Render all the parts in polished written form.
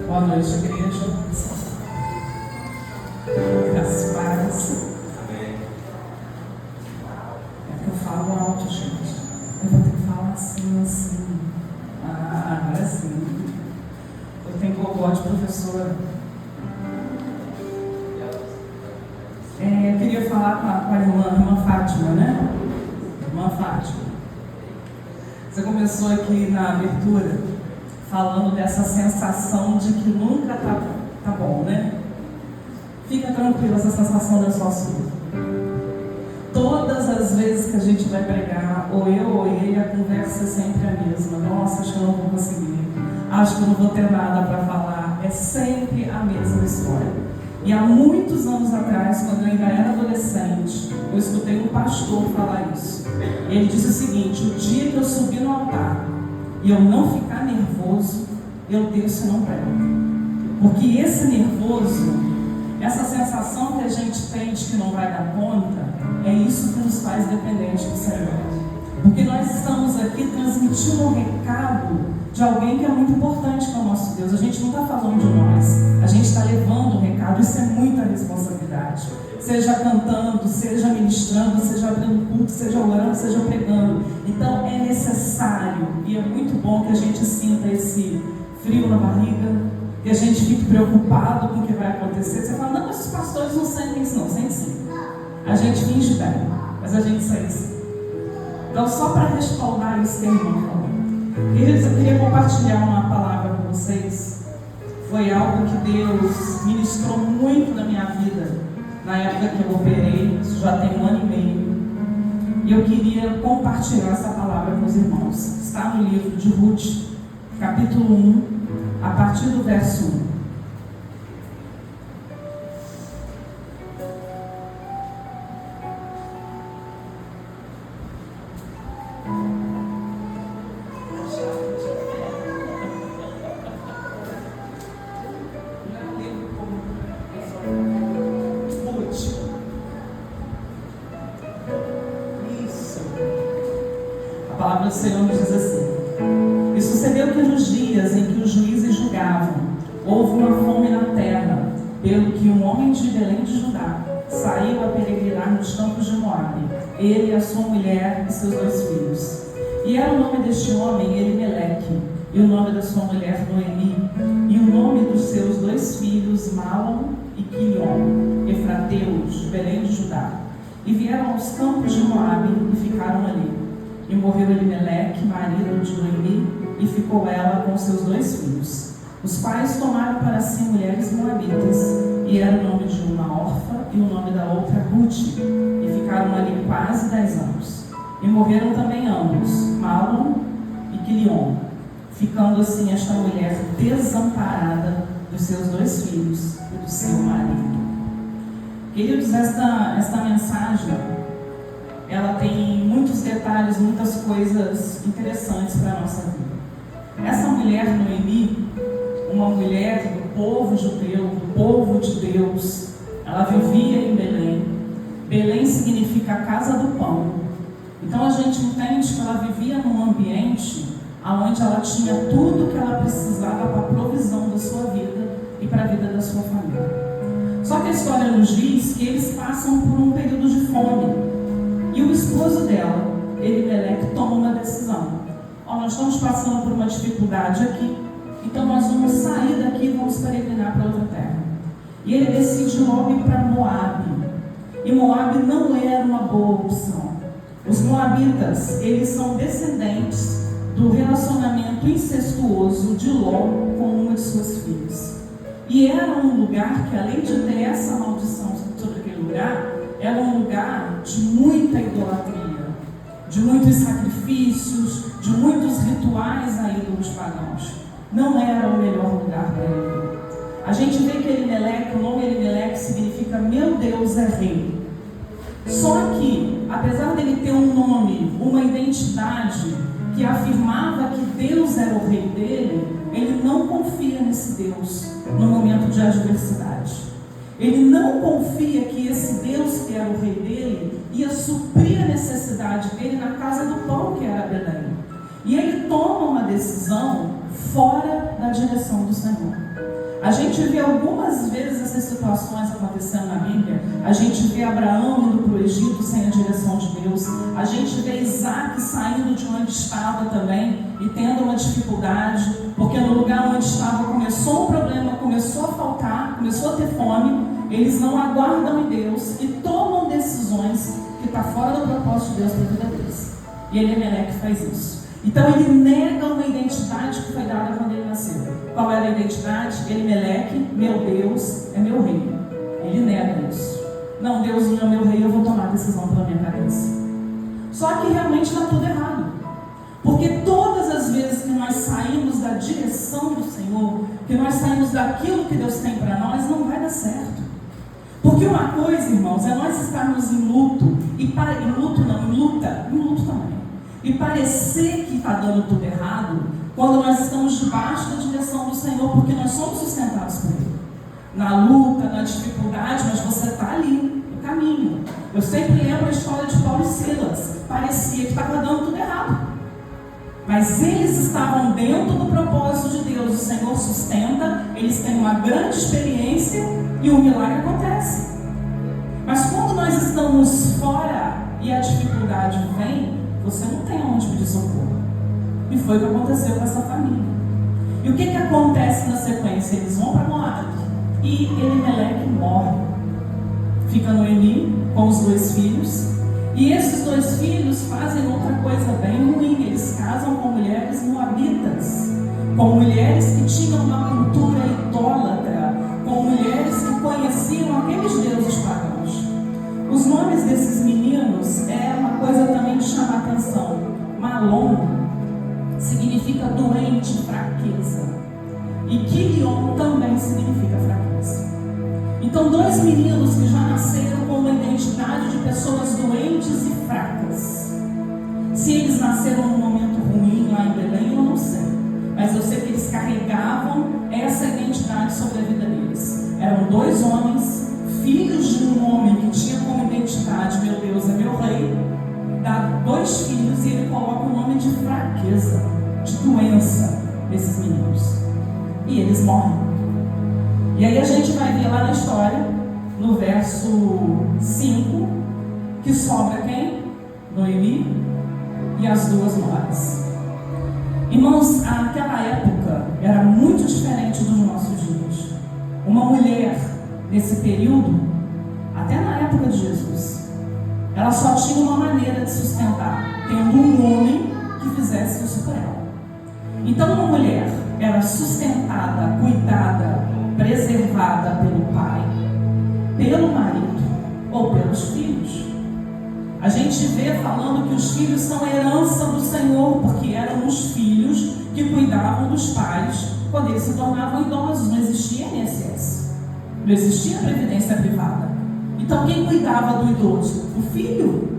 Boa noite, igreja. Graças a Deus. É que eu falo alto, gente. Eu vou ter que falar assim. Agora sim. Eu tenho gogó de professora. Eu queria falar com a irmã Fátima, né? Irmã Fátima. Você começou aqui na abertura falando dessa sensação de que nunca tá bom, né? Fica tranquila, essa sensação da sua sua. Todas as vezes que a gente vai pregar, ou eu ou ele, a conversa é sempre a mesma. Nossa, acho que eu não vou conseguir. Acho que eu não vou ter nada para falar. É sempre a mesma história. E há muitos anos atrás, quando eu ainda era adolescente, eu escutei um pastor falar isso. E ele disse o seguinte: o dia que eu subir no altar e eu não ficar nervoso, eu desço e não prego. Porque esse nervoso, essa sensação que a gente tem de que não vai dar conta, é isso que nos faz dependentes do Senhor. Porque nós estamos aqui transmitindo um recado de alguém que é muito importante, que é o nosso Deus. A gente não está falando de nós, a gente está levando um recado. Isso é muita responsabilidade. Seja cantando, seja ministrando, seja abrindo culto, seja orando, seja pregando. Então é necessário, e é muito bom que a gente sinta esse frio na barriga, que a gente fique preocupado com o que vai acontecer. Você fala: não, mas os pastores não sentem isso. Não, sentem sim. A gente finge bem, mas a gente sente sim. Então, só para respaldar isso que a irmã falou, eu queria compartilhar uma palavra com vocês. Foi algo que Deus ministrou muito na minha vida, na época que eu operei, isso já tem 1 ano e meio. E eu queria compartilhar essa palavra com os irmãos. Está no livro de Ruth, capítulo 1, a partir do verso 1. A palavra do Senhor nos diz assim: e sucedeu que nos dias em que os juízes julgavam, houve uma fome na terra, pelo que um homem de Belém de Judá saiu a peregrinar nos campos de Moabe, ele, a sua mulher e seus 2 filhos. E era o nome deste homem Elimeleque, e o nome da sua mulher Noemi, e o nome dos seus 2 filhos Malom e Quilion, efrateus de Belém de Judá. E vieram aos campos de Moabe e ficaram ali. E morreu Elimeleque, marido de Noemi, e ficou ela com seus 2 filhos. Os pais tomaram para si mulheres moabitas, e era o nome de uma Orfa e o nome da outra Ruth, e ficaram ali quase 10 anos. E morreram também ambos, Malom e Quilion, ficando assim esta mulher desamparada dos seus 2 filhos e do seu marido. Queridos, esta mensagem, ela tem muitos detalhes, muitas coisas interessantes para a nossa vida. Essa mulher Noemi, uma mulher do povo judeu, do povo de Deus, ela vivia em Belém. Belém significa a casa do pão. Então a gente entende que ela vivia num ambiente onde ela tinha tudo que ela precisava para a provisão da sua vida e para a vida da sua família. Só que a história nos diz que eles passam por um período de fome. E o esposo dela, Elimeleque, toma uma decisão. Nós estamos passando por uma dificuldade aqui, então nós vamos sair daqui e vamos peregrinar para outra terra. E ele decide logo ir para Moabe. E Moabe não era uma boa opção. Os moabitas, eles são descendentes do relacionamento incestuoso de Ló com uma de suas filhas. E era um lugar que, além de ter essa maldição sobre aquele lugar, era um lugar de muita idolatria, de muitos sacrifícios, de muitos rituais a ídolos pagãos. Não era o melhor lugar para ele. A gente vê que Elimeleque, o nome Elimeleque significa meu Deus é rei. Só que, apesar dele ter um nome, uma identidade que afirmava que Deus era o rei dele, ele não confia nesse Deus no momento de adversidade. Ele não confia que esse Deus que era o rei dele ia suprir a necessidade dele na casa do pão, que era Belém. E ele toma uma decisão fora da direção do Senhor. A gente vê algumas vezes essas situações acontecendo na Bíblia. A gente vê Abraão indo para o Egito sem a direção de Deus. A gente vê Isaac saindo de onde estava também e tendo uma dificuldade, porque no lugar onde estava começou um problema, começou a faltar, começou a ter fome. Eles não aguardam em Deus e tomam decisões que estão fora do propósito de Deus para a vida deles. E Elimeleque faz isso. Então ele nega uma identidade que foi dada quando ele nasceu. Qual era a identidade? Elimeleque, meu Deus, é meu rei. Ele nega isso. Não, Deus não é meu rei, eu vou tomar a decisão pela minha cabeça. Só que realmente está tudo errado. Porque todas as vezes que nós saímos da direção do Senhor, que nós saímos daquilo que Deus tem para nós, não vai dar certo. Porque uma coisa, irmãos, é nós estarmos em luto, em luta também. E parecer que está dando tudo errado, quando nós estamos debaixo da direção do Senhor, porque nós somos sustentados por Ele. Na luta, na dificuldade, mas você está ali, no caminho. Eu sempre lembro a história de Paulo e Silas. Parecia que estava dando tudo errado. Mas eles estavam dentro do propósito de Deus. O Senhor sustenta, eles têm uma grande experiência e o milagre acontece. Mas quando nós estamos fora e a dificuldade vem, você não tem onde pedir socorro. E foi o que aconteceu com essa família. E o que acontece na sequência? Eles vão para Moabe e Elimeleque morre. Fica Noemi com os 2 filhos. E esses 2 filhos fazem outra coisa bem ruim. Eles casam com mulheres moabitas, com mulheres que tinham uma cultura idólatra, com mulheres que conheciam aqueles deuses pagãos. Os nomes desses meninos é uma coisa também que chama a atenção. Malom significa doente, fraqueza. E Quilion também significa fraqueza. Então, 2 meninos que já nasceram com uma identidade de pessoas doentes e fracas. Se eles nasceram num momento ruim lá em Belém, eu não sei. Mas eu sei que eles carregavam essa identidade sobre a vida deles. Eram 2 homens, filhos de um homem que tinha como identidade, meu Deus, é meu rei. Dá 2 filhos e ele coloca o nome de fraqueza, de doença desses meninos. E eles morrem. E aí a gente vai ver lá na história, no verso 5, que sobra quem? Noemi e as 2 noras. Irmãos, aquela época era muito diferente dos nossos dias. Uma mulher, nesse período, até na época de Jesus, ela só tinha uma maneira de sustentar, tendo um homem que fizesse isso por ela. Então uma mulher era sustentada, cuidada, preservada pelo pai, pelo marido ou pelos filhos. A gente vê falando que os filhos são herança do Senhor, porque eram os filhos que cuidavam dos pais quando eles se tornavam idosos. Não existia INSS, não existia previdência privada. Então quem cuidava do idoso? O filho.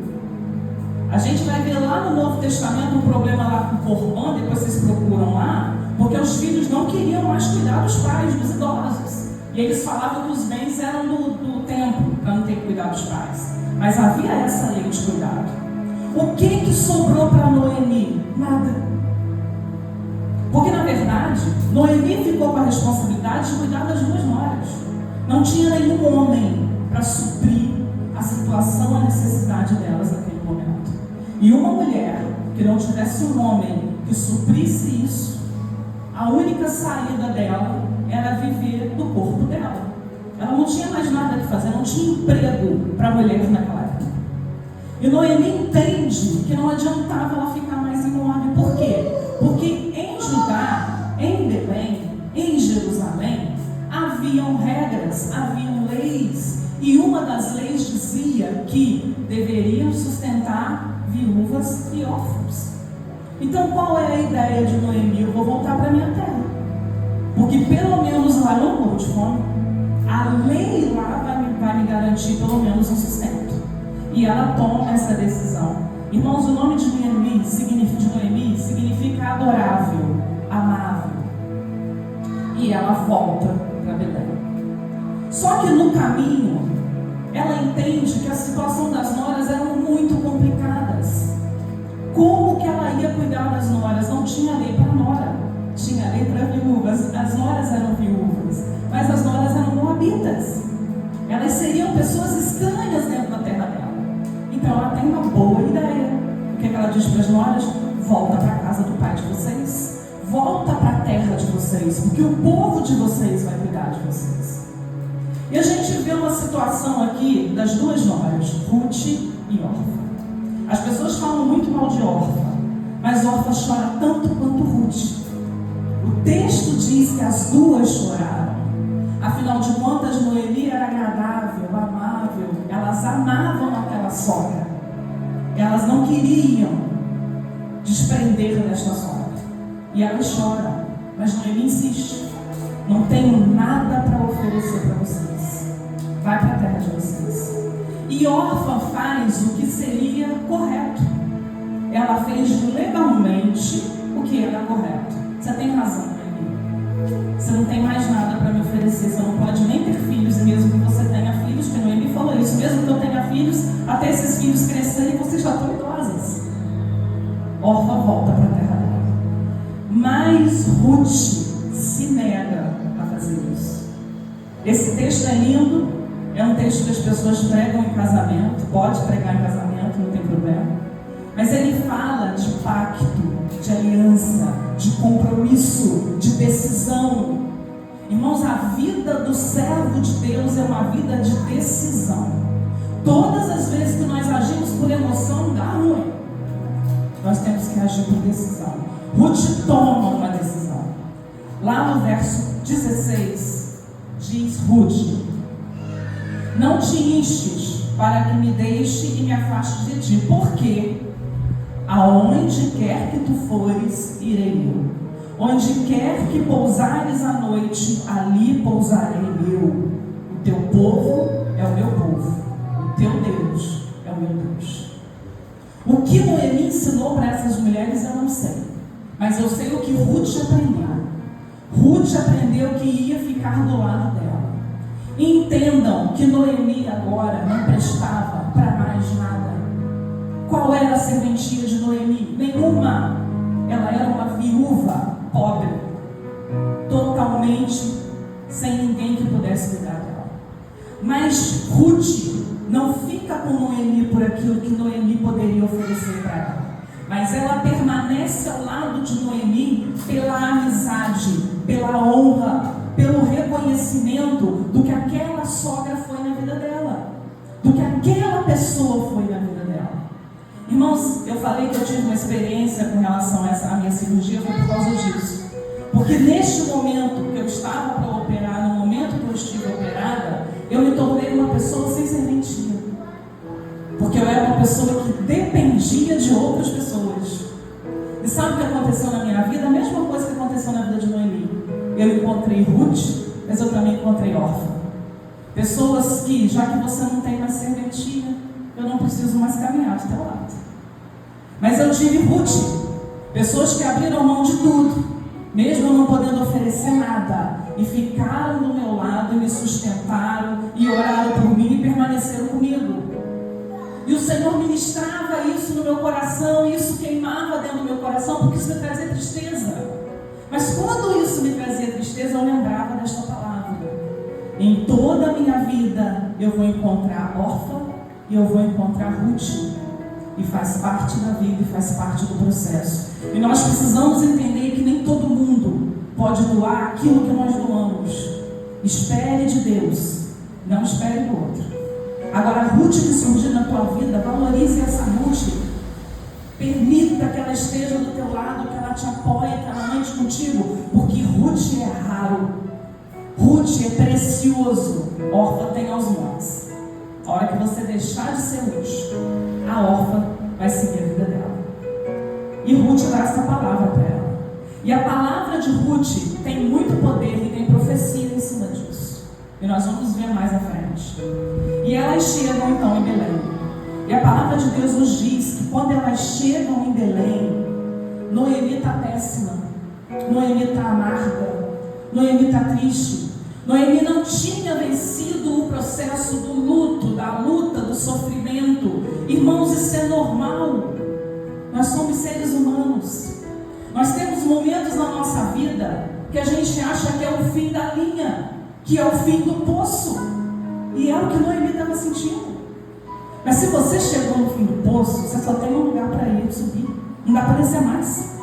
A gente vai ver lá no Novo Testamento um problema lá com o Corban, depois vocês procuram lá, porque os filhos não queriam mais cuidar dos pais, dos idosos. E eles falavam que os bens eram do templo, para não ter que cuidar dos pais. Mas havia essa lei de cuidado. O que sobrou para Noemi? Nada. Porque na verdade, Noemi ficou com a responsabilidade de cuidar das 2 noras. Não tinha nenhum homem para suprir a situação, a necessidade delas naquele momento. E uma mulher que não tivesse um homem que suprisse isso, a única saída dela era viver do corpo dela. Ela não tinha mais nada que fazer, não tinha emprego para a mulher naquela época. E Noemi entende que não adiantava ela ficar mais em Moabe. Por quê? Porque em Judá, em Belém, em Jerusalém, haviam regras, haviam leis. E uma das leis dizia que deveriam sustentar viúvas e órfãos. Então qual é a ideia de Noemi? Eu vou voltar para a minha terra, porque pelo menos lá eu não morro de fome. A lei lá vai me garantir pelo menos um sustento. E ela toma essa decisão. Irmãos, o nome de Noemi significa adorável, amável. E ela volta para Belém. Só que no caminho ela entende que a situação das noras eram muito complicadas. Como que ela ia cuidar das noras? Não tinha lei para nora, tinha lei para viúvas. As noras eram viúvas. volta para a terra de vocês, porque o povo de vocês vai cuidar de vocês. E a gente vê uma situação aqui das duas noras, Ruth e Orfa. As pessoas falam muito mal de Orfa, mas Orfa chora tanto quanto Ruth. O texto diz que as duas choraram. Afinal de contas, Noemi era agradável, amável. Elas amavam aquela sogra. Elas não queriam desprender desta sogra. E elas choram. Mas Noemi insiste. Não tenho nada para oferecer para vocês. Vai para a terra de vocês. E Orfa faz o que seria correto. Ela fez legalmente o que era correto. Você tem razão, Noemi. Você não tem mais nada para me oferecer. Você não pode nem ter filhos. E mesmo que você tenha filhos, que Noemi falou isso, mesmo que eu tenha filhos, até esses filhos crescerem, vocês já estão idosas. Orfa volta para a terra dela. Mas Ruth se nega a fazer isso. Esse texto é lindo. É um texto que as pessoas pregam em casamento. Pode pregar em casamento, não tem problema. Mas ele fala de pacto, de aliança, de compromisso, de decisão. Irmãos, a vida do servo de Deus é uma vida de decisão. Todas as vezes que nós agimos por emoção, dá ruim. Nós temos que agir por decisão. Ruth toma uma decisão. Lá no verso 16, diz Ruth: não te instes para que me deixe e me afaste de ti, porque aonde quer que tu fores, irei eu. Onde quer que pousares à noite, ali pousarei eu. O teu povo é o meu povo, o teu Deus é o meu Deus. O que Noemi ensinou para essas mulheres eu não sei, mas eu sei o que Ruth aprendeu. Ruth aprendeu que ia ficar do lado dela. E entendam que Noemi agora não prestava para mais nada. Qual era a serventia de Noemi? Nenhuma. Ela era uma viúva pobre, totalmente sem ninguém que pudesse cuidar dela. Mas Ruth não fica com Noemi por aquilo que Noemi poderia oferecer para ela, mas ela permanece ao lado de Noemi pela amizade, pela honra, pelo reconhecimento do que aquela sogra foi na vida dela, do que aquela pessoa foi na vida dela. Irmãos, eu falei que eu tive uma experiência com relação a minha cirurgia, foi por causa disso. Porque neste momento que eu estava para operar, no momento que eu estive operada, eu me tornei uma pessoa sem serventia. Porque eu era uma pessoa que dependia de outras pessoas. E sabe o que aconteceu na minha vida? A mesma coisa que aconteceu na vida de Noemi. Eu encontrei Ruth, mas eu também encontrei Orfa. Pessoas que, já que você não tem mais serventia, eu não preciso mais caminhar do teu lado. Mas eu tive Ruth, pessoas que abriram mão de tudo, mesmo não podendo oferecer nada, e ficaram do meu lado e me sustentaram e oraram por mim e permaneceram comigo. E o Senhor ministrava isso no meu coração, e isso queimava dentro do meu coração, porque isso me trazia tristeza. Mas quando isso me trazia tristeza, eu lembrava desta palavra: em toda a minha vida eu vou encontrar Orfa e eu vou encontrar Ruth. E faz parte da vida e faz parte do processo. E nós precisamos entender que nem todo mundo pode doar aquilo que nós doamos. Espere de Deus, não espere do outro. Agora, a Ruth que surgir na tua vida, valorize essa Ruth. Permita que ela esteja do teu lado, que ela te apoie, que ela ande contigo, porque Ruth é raro, Ruth é precioso. Orfa tem aos montes. A hora que você deixar de ser Ruth, a Orfa vai seguir a vida dela. E Ruth dá essa palavra para ela. E a palavra de Ruth tem muito poder e tem profecia em cima disso. E nós vamos ver mais à frente. E elas chegam então em Belém. E a palavra de Deus nos diz que quando elas chegam em Belém, Noemi está péssima, Noemi está amarga, Noemi está triste. Noemi não tinha vencido o processo do luto, da luta, do sofrimento. Irmãos, isso é normal. Nós somos seres humanos. Nós temos momentos na nossa vida que a gente acha que é o fim da linha, que é o fim do poço. E é o que Noemi estava sentindo. Mas se você chegou no fim do poço, você só tem um lugar para ir subir. Não dá para descer mais.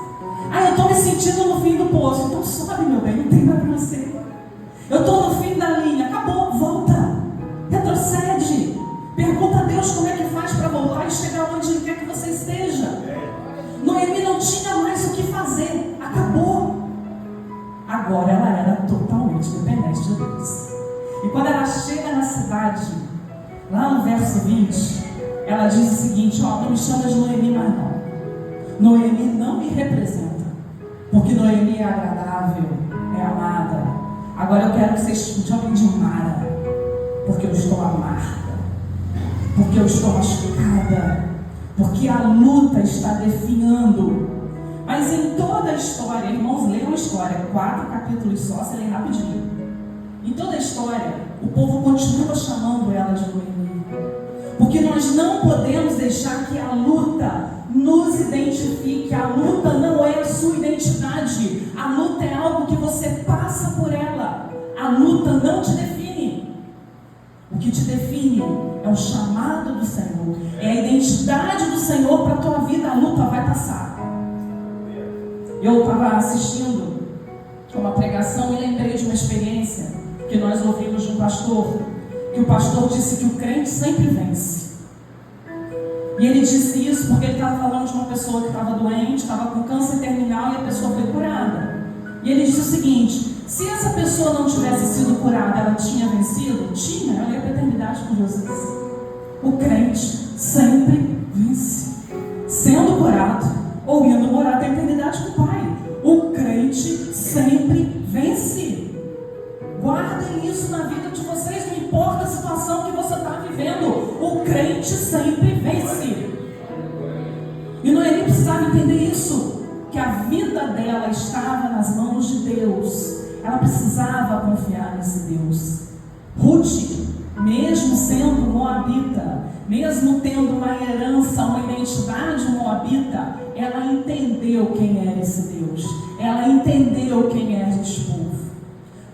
Eu estou me sentindo no fim do poço. Então sobe, meu bem, não tem nada para você. Eu estou no fim da linha, acabou, volta, retrocede. Pergunta a Deus como é que faz para voltar e chegar onde Ele quer que você esteja. Noemi não tinha mais o que fazer, acabou. Agora ela era totalmente dependente de Deus. E quando ela chega na cidade, lá no verso 20, ela diz o seguinte: não me chama de Noemi mais não. Noemi não me representa, porque Noemi é agradável, é amada. Agora eu quero que vocês me chamem de Mara, porque eu estou amarga, porque eu estou machucada, porque a luta está definhando. Mas em toda a história, irmãos, leiam a história, 4 capítulos só, você lê rapidinho. Em toda a história, o povo continua chamando ela de Noemi, porque nós não podemos deixar que a luta nos identifique. A luta não é a sua identidade. A luta é algo que você passa por ela. A luta não te define. O que te define é o chamado do Senhor, é a identidade do Senhor para a tua vida. A luta vai passar. Eu estava assistindo uma pregação e lembrei de uma experiência que nós ouvimos de um pastor, que o pastor disse que o crente sempre vence. E ele disse isso porque ele estava falando de uma pessoa que estava doente, estava com câncer terminal, e a pessoa foi curada. E ele disse o seguinte: se essa pessoa não tivesse sido curada, ela tinha vencido? Tinha, ela ia para a eternidade com Jesus. O crente sempre vence, sendo curado ou indo morar na eternidade com o Pai. O crente sempre vence. Guardem isso na vida de vocês, não importa a situação que você está vivendo, o crente sempre vence. E Noemi precisava entender isso, que a vida dela estava nas mãos de Deus. Ela precisava confiar nesse Deus. Ruth, mesmo sendo moabita, mesmo tendo uma herança, uma identidade moabita, ela entendeu quem era esse Deus. Ela entendeu quem era este povo.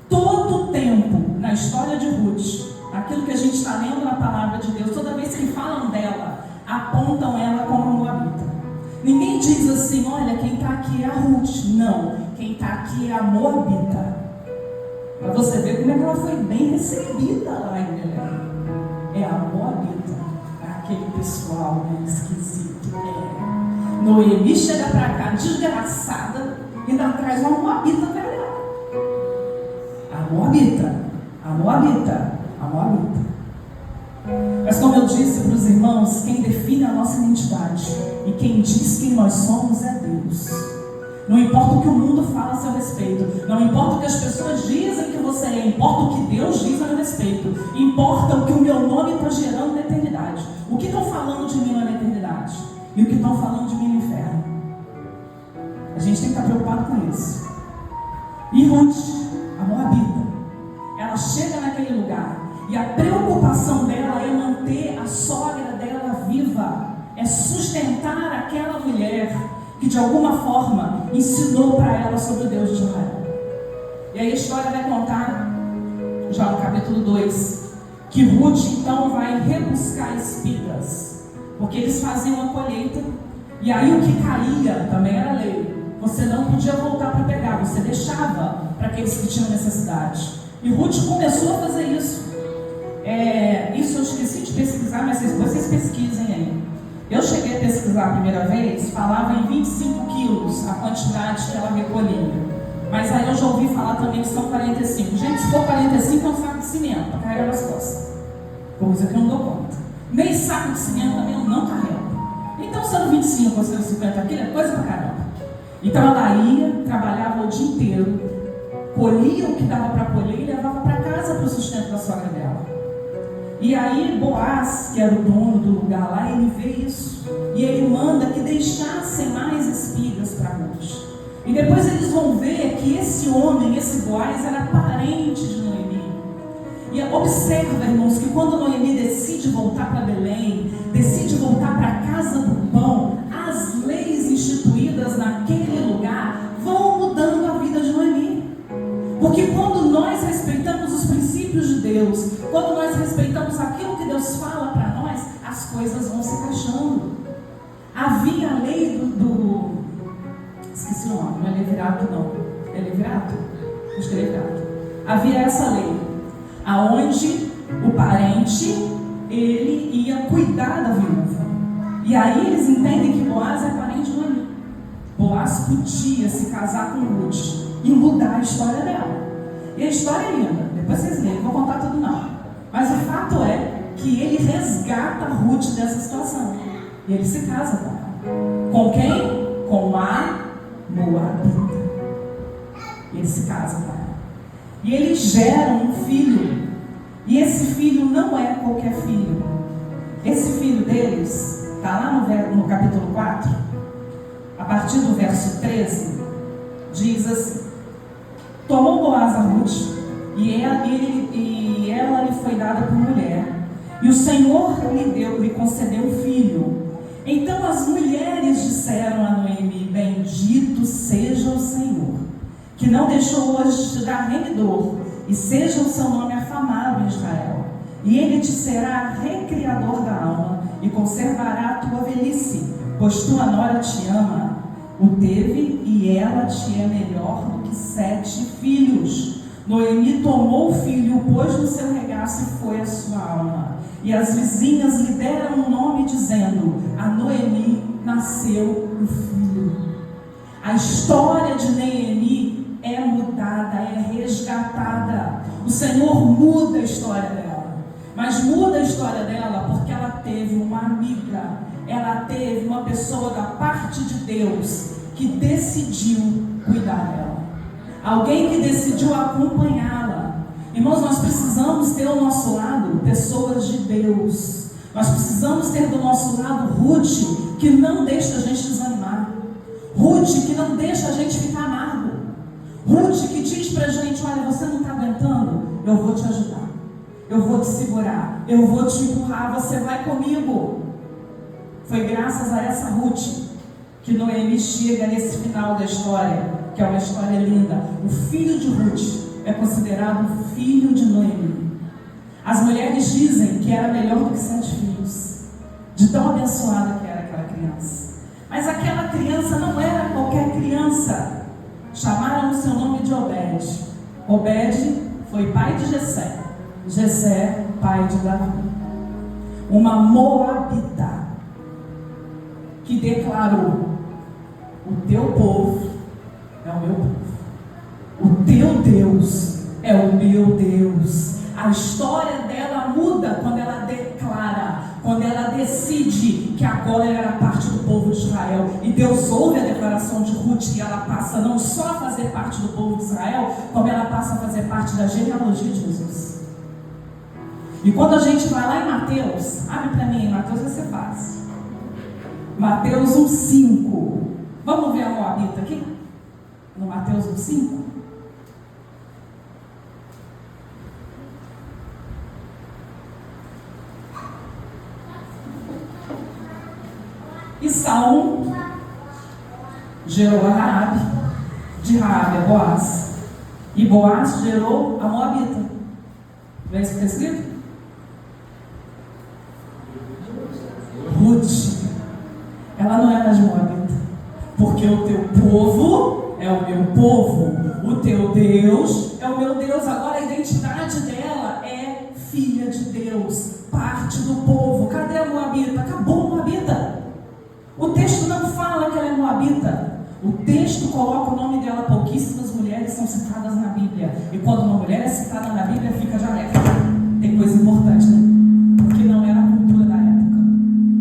Todo o tempo, na história de Ruth, aquilo que a gente está lendo na palavra de Deus, toda vez que falam dela, apontam ela como moabita. Ninguém diz assim: olha, quem está aqui é a Ruth. Não, quem está aqui é a moabita. Para você ver como é que ela foi bem recebida lá em Belém. É a moabita, aquele pessoal bem esquisito. Noemi chega para cá desgraçada e ainda traz uma moabita para ela. A moabita, a moabita, a moabita. Mas como eu disse para os irmãos, quem define a nossa identidade e quem diz quem nós somos é Deus. Não importa o que o mundo fala a seu respeito, não importa o que as pessoas dizem que você é, importa o que Deus diz a meu respeito, importa o que o meu nome está gerando na eternidade. O que estão falando de mim na eternidade e o que estão falando de mim no inferno. A gente tem que estar preocupado com isso. E Ruth, a moabita, ela chega naquele lugar e a preocupação dela é manter a sogra dela viva, é sustentar aquela mulher que de alguma forma ensinou para ela sobre o Deus de Israel. E aí a história vai contar, já no capítulo 2, que Ruth então vai rebuscar espigas, porque eles faziam uma colheita, e aí o que caía também era lei. Você não podia voltar para pegar, você deixava para aqueles que tinham necessidade. E Ruth começou a fazer isso. Isso eu esqueci de pesquisar, mas vocês pesquisem aí. Eu cheguei a pesquisar a primeira vez, falava em 25 quilos a quantidade que ela recolhia. Mas aí eu já ouvi falar também que são 45. Gente, se for 45 é um saco de cimento para carregar nas costas. Coisa que eu não dou conta. Meio saco de cimento também eu não carrego. Então, sendo 25 ou sendo 50 quilos, é coisa pra caramba. Então ela ia, trabalhava o dia inteiro, colhia o que dava para colher e levava para casa para o sustento da sogra dela. E aí Boaz, que era o dono do lugar lá, ele vê isso. E ele manda que deixassem mais espigas para Ruth. E depois eles vão ver que esse homem, esse Boaz, era parente de Noemi. E observa, irmãos, que quando Noemi decide voltar para Belém, decide voltar para a casa do pão, as leis instituídas naquele lugar vão mudando a vida de Noemi. Porque quando nós respeitamos os princípios de Deus, quando nós respeitamos aquilo que Deus fala para nós, as coisas vão se encaixando. Havia a lei esqueci nome, não é levirato não. É levirato? Acho que é levirato. Havia essa lei, aonde o parente, ele ia cuidar da viúva. E aí eles entendem que Boaz é parente do Noemi. Boaz podia se casar com Ruth e mudar a história dela. E a história é linda, depois vocês leem, não vou contar tudo não. Mas o fato é que ele resgata Ruth dessa situação. E ele se casa com ela. Com quem? Com a Moabita. E ele se casa com ela. E eles geram um filho. E esse filho não é qualquer filho. Esse filho deles, está lá no capítulo 4, a partir do verso 13, diz assim: tomou Boaz a Ruth, e ela lhe foi dada por mulher, e o Senhor lhe concedeu um filho. Então as mulheres disseram a Noemi: bendito seja o Senhor, que não deixou hoje te dar remidor, e seja o seu nome afamado em Israel. E ele te será recriador da alma, e conservará a tua velhice, pois tua nora te ama. O teve, e ela te é melhor do que 7 filhos. Noemi tomou o filho, o pôs no seu regaço, e foi a sua alma. E as vizinhas lhe deram um nome, dizendo: a Noemi nasceu um filho. A história de Noemi é mudada, é resgatada. O Senhor muda a história dela. Mas muda a história dela porque ela teve uma amiga, ela teve uma pessoa da parte de Deus que decidiu cuidar dela. Alguém que decidiu acompanhá-la. Irmãos, nós precisamos ter ao nosso lado pessoas de Deus. Nós precisamos ter do nosso lado Ruth, que não deixa a gente desanimar. Ruth, que não deixa a gente ficar amargo. Ruth, que diz pra gente: olha, você não está aguentando? Eu vou te ajudar. Eu vou te segurar, eu vou te empurrar, você vai comigo. Foi graças a essa Ruth que Noemi chega nesse final da história, que é uma história linda. O filho de Ruth é considerado o filho de Noemi. As mulheres dizem que era melhor do que 7 filhos, de tão abençoada que era aquela criança. Mas aquela criança não era qualquer criança. Chamaram o seu nome de Obed. Obed foi pai de Jessé. Jessé, pai de Davi. Uma Moabita que declarou: o teu povo é o meu povo, o teu Deus é o meu Deus. A história dela muda quando ela declara, quando ela decide que agora ela era parte do povo de Israel. E Deus ouve a declaração de Ruth, e ela passa não só a fazer parte do povo de Israel, como ela passa a fazer parte da genealogia de Jesus. E quando a gente vai lá em Mateus, abre para mim, Mateus vai ser fácil. Mateus 1,5. Vamos ver a Moabita aqui? No Mateus 1,5. E Saul gerou a Raabe, de Raabe a Boaz, e Boaz gerou a Moabita. Vê isso que está escrito? Ruth, ela não é mais Moabita, porque o teu povo é o meu povo, o teu Deus é o meu Deus. Agora a identidade dela é filha de Deus, parte do povo. Cadê a Moabita? Acabou a Moabita. O texto não fala que ela é Moabita. O texto coloca o nome dela. Pouquíssimas mulheres são citadas na Bíblia. E quando uma mulher é citada na Bíblia, fica já leve. Tem coisa importante, né? Porque não era a cultura da época.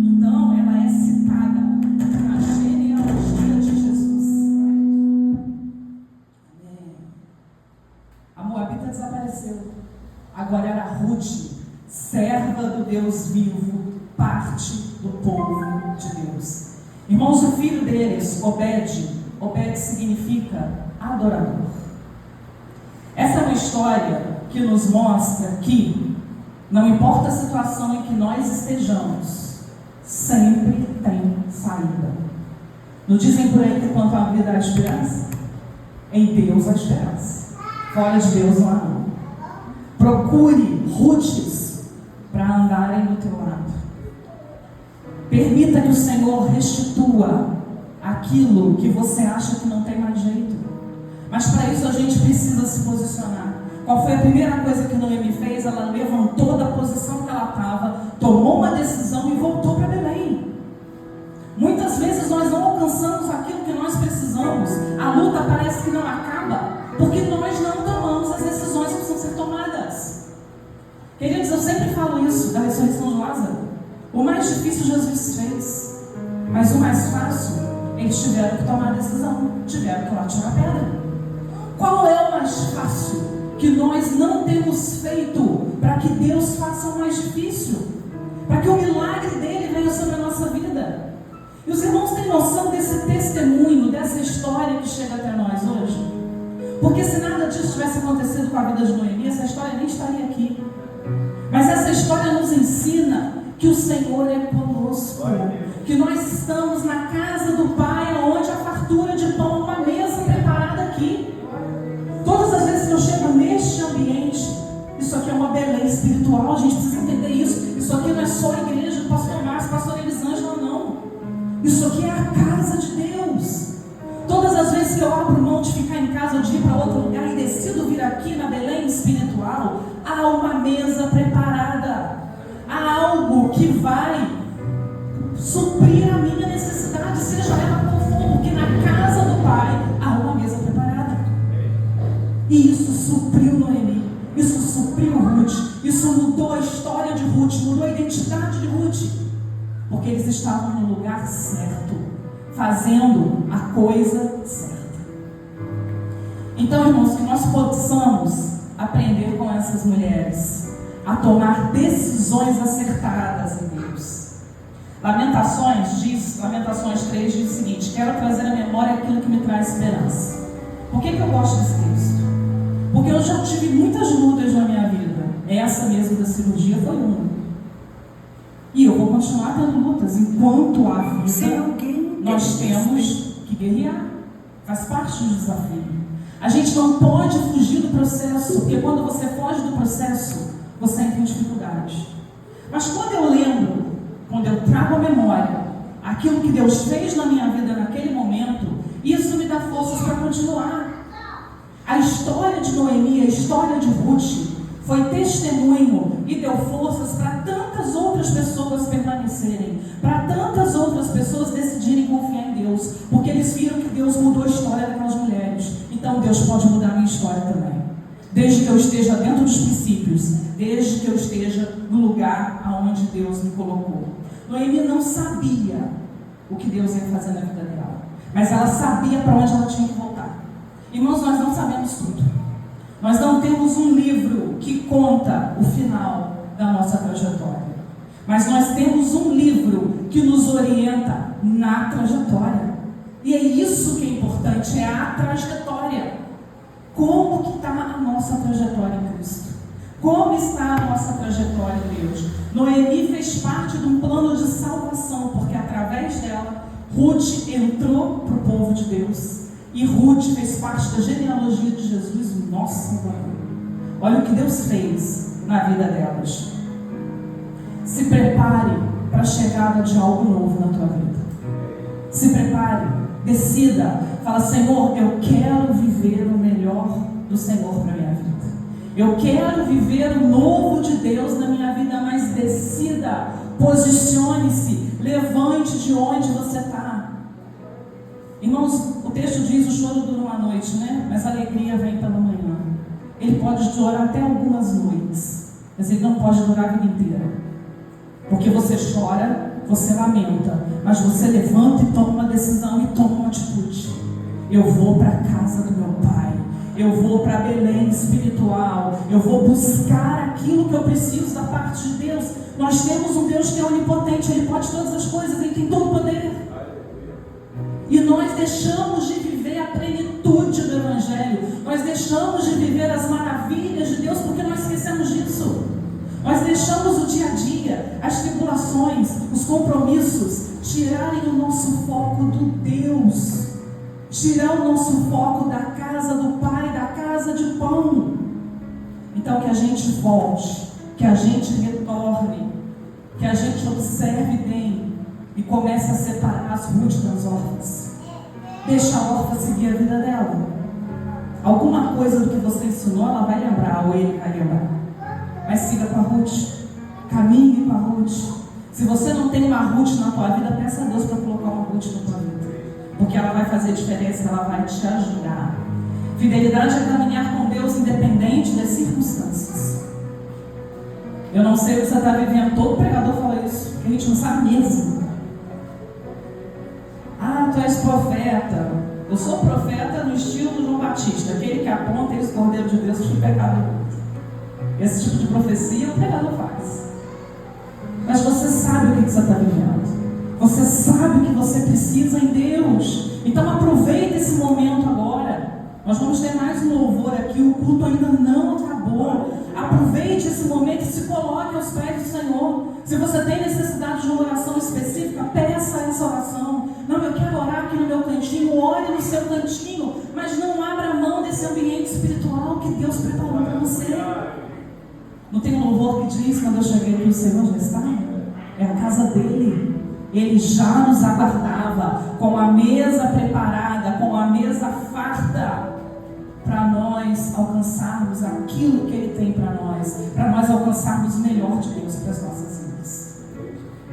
Então, ela é citada na genealogia de Jesus. Amém. A Moabita desapareceu. Agora era Ruth, serva do Deus vivo, parte do povo de Deus. Irmãos, o filho deles, Obed significa adorador. Essa é uma história que nos mostra que, não importa a situação em que nós estejamos, sempre tem saída. Não dizem por aí que quanto à vida há esperança? Em Deus há esperança. Fora de Deus não há não. Procure Rutes para andarem do teu lado. Permita que o Senhor restitua a aquilo que você acha que não tem mais jeito. Mas para isso a gente precisa se posicionar. Qual foi a primeira coisa que Noemi fez? Ela levantou da posição que ela estava, tomou uma decisão e voltou para Belém. Muitas vezes nós não alcançamos aquilo que nós precisamos. A luta parece que não acaba, porque nós não tomamos as decisões que precisam ser tomadas. Queridos, eu sempre falo isso da ressurreição de Lázaro. O mais difícil Jesus fez, mas o mais fácil, eles tiveram que tomar a decisão, tiveram que lá tirar a pedra. Qual é o mais fácil que nós não temos feito para que Deus faça o mais difícil? Para que o milagre dele venha sobre a nossa vida? E os irmãos têm noção desse testemunho, dessa história que chega até nós hoje? Porque se nada disso tivesse acontecido com a vida de Noemi, essa história nem estaria aqui. Mas essa história nos ensina que o Senhor é conosco, que nós estamos na casa do Pai, onde a fartura de pão, uma mesa preparada aqui. Todas as vezes que eu chego neste ambiente, isso aqui é uma Belém espiritual, a gente precisa entender isso. Isso aqui não é só a igreja do pastor Márcio, pastor Elisângela, não. Isso aqui é a casa de Deus. Todas as vezes que eu abro mão de ficar em casa ou de ir para outro lugar e decido vir aqui na Belém espiritual, há uma mesa preparada. Há algo que vai suprir a minha necessidade, seja ela qual for, porque na casa do Pai há uma mesa preparada. E isso supriu Noemi, isso supriu Ruth, isso mudou a história de Ruth, mudou a identidade de Ruth, porque eles estavam no lugar certo, fazendo a coisa certa. Então, irmãos, que nós possamos aprender com essas mulheres a tomar decisões acertadas em Deus. Lamentações 3 diz o seguinte: quero trazer à memória aquilo que me traz esperança. Por que eu gosto desse texto? Porque eu já tive muitas lutas na minha vida. Essa mesmo da cirurgia foi uma. E eu vou continuar tendo lutas. Enquanto há vida, nós temos que guerrear. Faz parte do desafio. A gente não pode fugir do processo, porque quando você foge do processo, você entra em dificuldade. Mas quando eu lembro, quando eu trago à memória aquilo que Deus fez na minha vida naquele momento, isso me dá forças para continuar. A história de Noemi, a história de Ruth, foi testemunho e deu forças para tantas outras pessoas permanecerem, para tantas outras pessoas decidirem confiar em Deus, porque eles viram que Deus mudou a história daquelas mulheres. Então Deus pode mudar a minha história também, desde que eu esteja dentro dos princípios, desde que eu esteja no lugar aonde Deus me colocou. Noemi não sabia o que Deus ia fazer na vida dela, mas ela sabia para onde ela tinha que voltar. Irmãos, nós não sabemos tudo. Nós não temos um livro que conta o final da nossa trajetória, mas nós temos um livro que nos orienta na trajetória. E é isso que é importante, é a trajetória. Como que está a nossa trajetória em Cristo? Como está a nossa trajetória em Deus? Noemi fez parte de um plano de salvação, porque através dela, Ruth entrou para o povo de Deus. E Ruth fez parte da genealogia de Jesus, o nosso Salvador. Olha o que Deus fez na vida delas. Se prepare para a chegada de algo novo na tua vida. Se prepare, decida. Fala: Senhor, eu quero viver o melhor do Senhor para a minha vida. Eu quero viver o novo de Deus na minha vida, mas decida, posicione-se, levante de onde você está. Irmãos, o texto diz: o choro dura uma noite, né? Mas a alegria vem pela manhã. Ele pode durar até algumas noites, mas ele não pode durar a vida inteira. Porque você chora, você lamenta, mas você levanta e toma uma decisão e toma uma atitude. Eu vou para a casa do meu Pai. Eu vou para a Belém espiritual. Eu vou buscar aquilo que eu preciso da parte de Deus. Nós temos um Deus que é onipotente. Ele pode todas as coisas, Ele tem todo o poder. E nós deixamos de viver a plenitude do Evangelho. Nós deixamos de viver as maravilhas de Deus porque nós esquecemos disso. Nós deixamos o dia a dia, as tribulações, os compromissos tirarem o nosso foco do Deus. Tirar o nosso foco da casa do Pai, da casa de pão. Então que a gente volte, que a gente retorne, que a gente observe bem e comece a separar as Ruth das órfãs. Deixa a órfã seguir a vida dela. Alguma coisa do que você ensinou, ela vai lembrar, ou ele vai lembrar. Mas siga com a Ruth. Caminhe com a Ruth. Se você não tem uma Ruth na tua vida, peça a Deus para colocar uma Ruth na tua vida. Porque ela vai fazer diferença, ela vai te ajudar. Fidelidade é caminhar com Deus independente das circunstâncias. Eu não sei o que você está vivendo. Todo pregador fala isso, porque a gente não sabe mesmo. Ah, tu és profeta. Eu sou profeta no estilo do João Batista, aquele que aponta e o Cordeiro de Deus sobre o pecado do mundo. Esse tipo de profecia o pregador faz. Mas você sabe o que você está vivendo. Você sabe o que você precisa em Deus. Então aproveite esse momento agora. Nós vamos ter mais um louvor aqui. O culto ainda não acabou. Aproveite esse momento e se coloque aos pés do Senhor. Se você tem necessidade de uma oração específica, peça essa oração. Não, eu quero orar aqui no meu cantinho. Ore no seu cantinho. Mas não abra mão desse ambiente espiritual que Deus preparou para você. Não tem um louvor que diz, quando eu cheguei aqui, o Senhor já está? É a casa dele. Ele já nos aguardava com a mesa preparada, com a mesa farta, para nós alcançarmos aquilo que Ele tem para nós alcançarmos o melhor de Deus para as nossas vidas.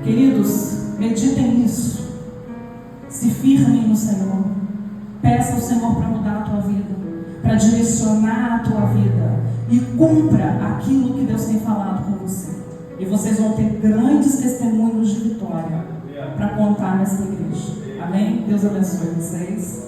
Queridos, meditem nisso. Se firmem no Senhor. Peça ao Senhor para mudar a tua vida, para direcionar a tua vida. E cumpra aquilo que Deus tem falado com você. E vocês vão ter grandes testemunhos de vitória para contar nessa igreja. Amém? Deus abençoe vocês.